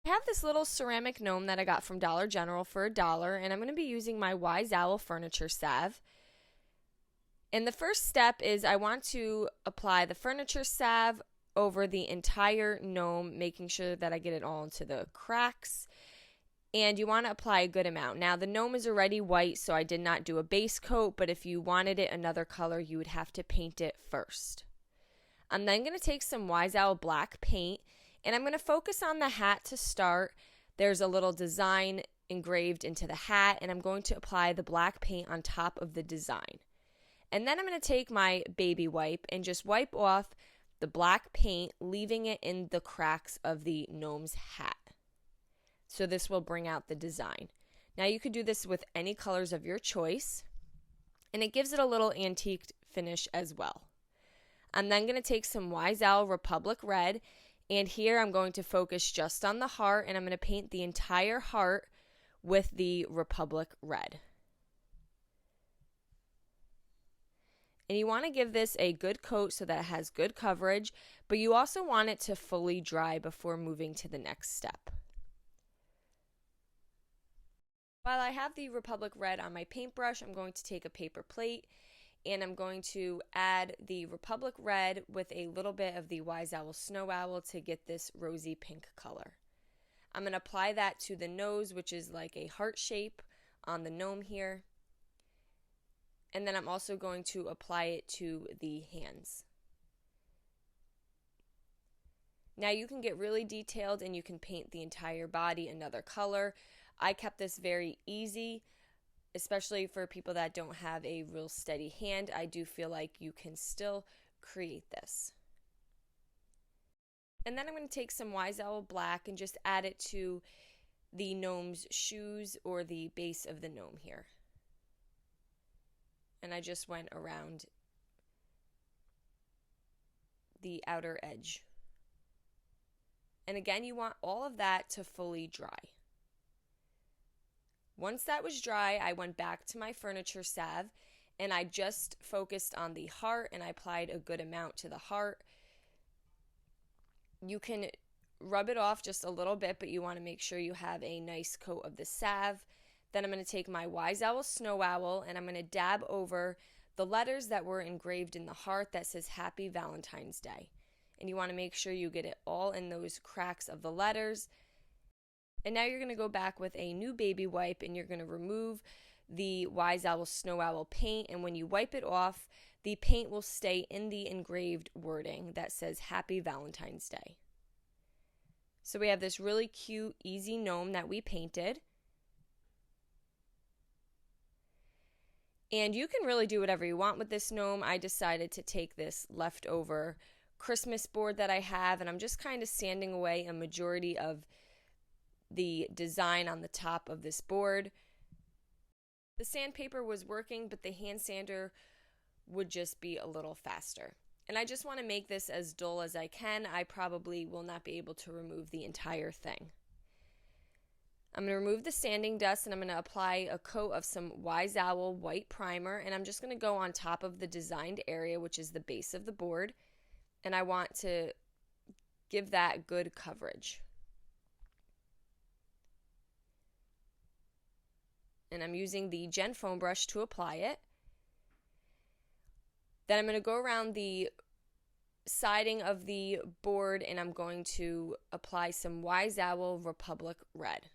I have this little ceramic gnome that I got from Dollar General for $1, and I'm going to be using my Wise Owl furniture salve. And the first step is I want to apply the furniture salve over the entire gnome, making sure that I get it all into the cracks. And you want to apply a good amount. Now, the gnome is already white, so I did not do a base coat, but if you wanted it another color, you would have to paint it first. I'm then going to take some Wise Owl black paint, and I'm going to focus on the hat to start. There's a little design engraved into the hat, and I'm going to apply the black paint on top of the design. And then I'm going to take my baby wipe and just wipe off the black paint, leaving it in the cracks of the gnome's hat. So this will bring out the design. Now you could do this with any colors of your choice, and it gives it a little antique finish as well. I'm then going to take some Wise Owl Republic Red, and here I'm going to focus just on the heart, and I'm going to paint the entire heart with the Republic Red. And you want to give this a good coat so that it has good coverage, but you also want it to fully dry before moving to the next step. While I have the Republic Red on my paintbrush, I'm going to take a paper plate and I'm going to add the Republic Red with a little bit of the Wise Owl Snow Owl to get this rosy pink color. I'm going to apply that to the nose, which is like a heart shape on the gnome here. And then I'm also going to apply it to the hands. Now you can get really detailed and you can paint the entire body another color. I kept this very easy, especially for people that don't have a real steady hand. I do feel like you can still create this. And then I'm going to take some Wise Owl black and just add it to the gnome's shoes or the base of the gnome here. And I just went around the outer edge. And again, you want all of that to fully dry. Once that was dry, I went back to my furniture salve and I just focused on the heart and I applied a good amount to the heart. You can rub it off just a little bit, but you want to make sure you have a nice coat of the salve. Then I'm going to take my Wise Owl Snow Owl and I'm going to dab over the letters that were engraved in the heart that says Happy Valentine's Day. And you want to make sure you get it all in those cracks of the letters. And now you're going to go back with a new baby wipe and you're going to remove the Wise Owl Snow Owl paint. And when you wipe it off, the paint will stay in the engraved wording that says Happy Valentine's Day. So we have this really cute, easy gnome that we painted. And you can really do whatever you want with this gnome. I decided to take this leftover Christmas board that I have, and I'm just kind of sanding away a majority of the design on the top of this board. The sandpaper was working, but the hand sander would just be a little faster. And I just want to make this as dull as I can. I probably will not be able to remove the entire thing. I'm going to remove the sanding dust and I'm going to apply a coat of some Wise Owl white primer, and I'm just going to go on top of the designed area, which is the base of the board, and I want to give that good coverage. And I'm using the Gen Foam brush to apply it. Then I'm going to go around the siding of the board and I'm going to apply some Wise Owl Republic Red.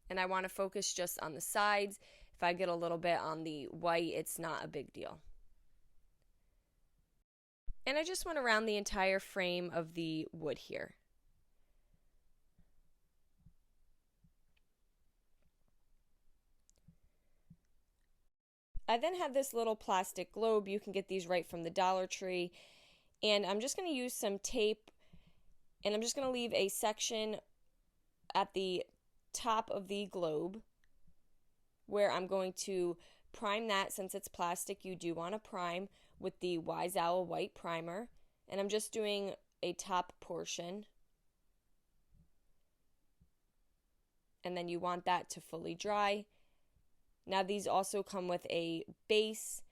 And I want to focus just on the sides. If I get a little bit on the white, it's not a big deal. And I just went around the entire frame of the wood here. I then have this little plastic globe. You can get these right from the Dollar Tree. And I'm just going to use some tape and I'm just going to leave a section at the top of the globe where I'm going to prime that. Since it's plastic, you do want to prime with the Wise Owl white primer. And I'm just doing a top portion. And then you want that to fully dry. Now these also come with a base.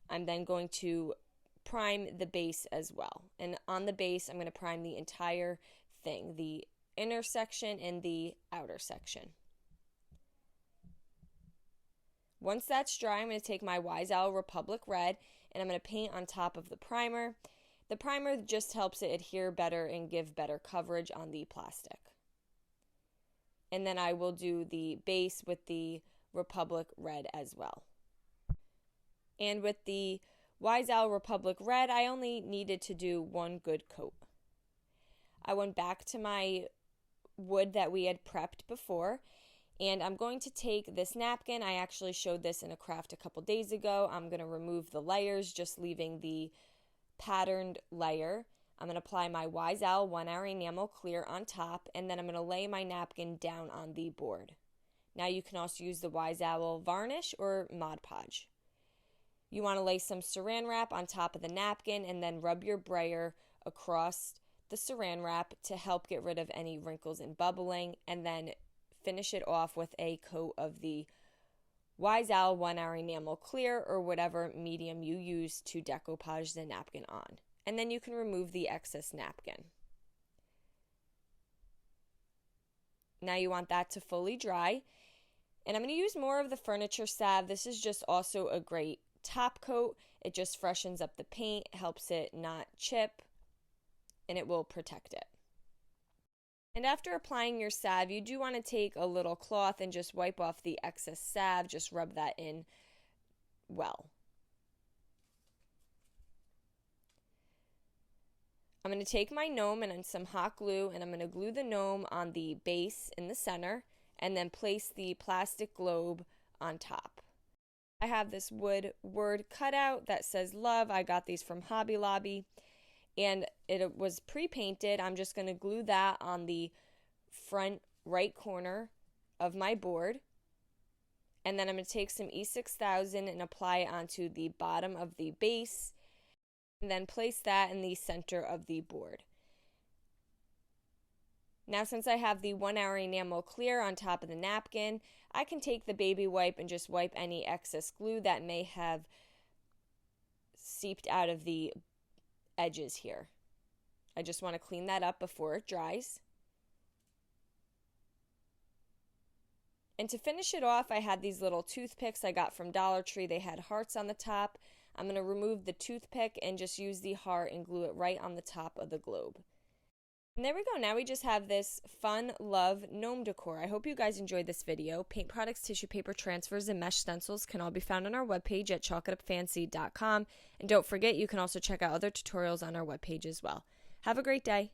I'm then going to prime the base as well. And on the base, I'm going to prime the entire thing, the inner section and the outer section. Once that's dry, I'm going to take my Wise Owl Republic Red and I'm going to paint on top of the primer. The primer just helps it adhere better and give better coverage on the plastic. And then I will do the base with the Republic Red as well. And with the Wise Owl Republic Red, I only needed to do one good coat. I went back to my wood that we had prepped before, and I'm going to take this napkin. I actually showed this in a craft a couple days ago. I'm going to remove the layers, just leaving the patterned layer. I'm going to apply my Wise Owl 1-hour enamel clear on top, and then I'm going to lay my napkin down on the board. Now you can also use the Wise Owl varnish or Mod Podge. You want to lay some saran wrap on top of the napkin and then rub your brayer across the saran wrap to help get rid of any wrinkles and bubbling, and then finish it off with a coat of the Wise Owl 1-hour enamel clear or whatever medium you use to decoupage the napkin on. And then you can remove the excess napkin. Now you want that to fully dry. And I'm going to use more of the furniture salve. This is just also a great top coat. It just freshens up the paint, helps it not chip, and it will protect it. And after applying your salve, you do want to take a little cloth and just wipe off the excess salve. Just rub that in well. I'm going to take my gnome and some hot glue, and I'm going to glue the gnome on the base in the center and then place the plastic globe on top. I have this wood word cutout that says love. I got these from Hobby Lobby, and it was pre-painted. I'm just going to glue that on the front right corner of my board, and then I'm going to take some E6000 and apply it onto the bottom of the base, and then place that in the center of the board. Now, since I have the 1-hour enamel clear on top of the napkin, I can take the baby wipe and just wipe any excess glue that may have seeped out of the edges here. I just want to clean that up before it dries. And to finish it off, I had these little toothpicks I got from Dollar Tree. They had hearts on the top. I'm going to remove the toothpick and just use the heart and glue it right on the top of the globe. And there we go. Now we just have this fun, love gnome decor. I hope you guys enjoyed this video. Paint products, tissue paper transfers, and mesh stencils can all be found on our webpage at chalkitupfancy.com. And don't forget, you can also check out other tutorials on our webpage as well. Have a great day.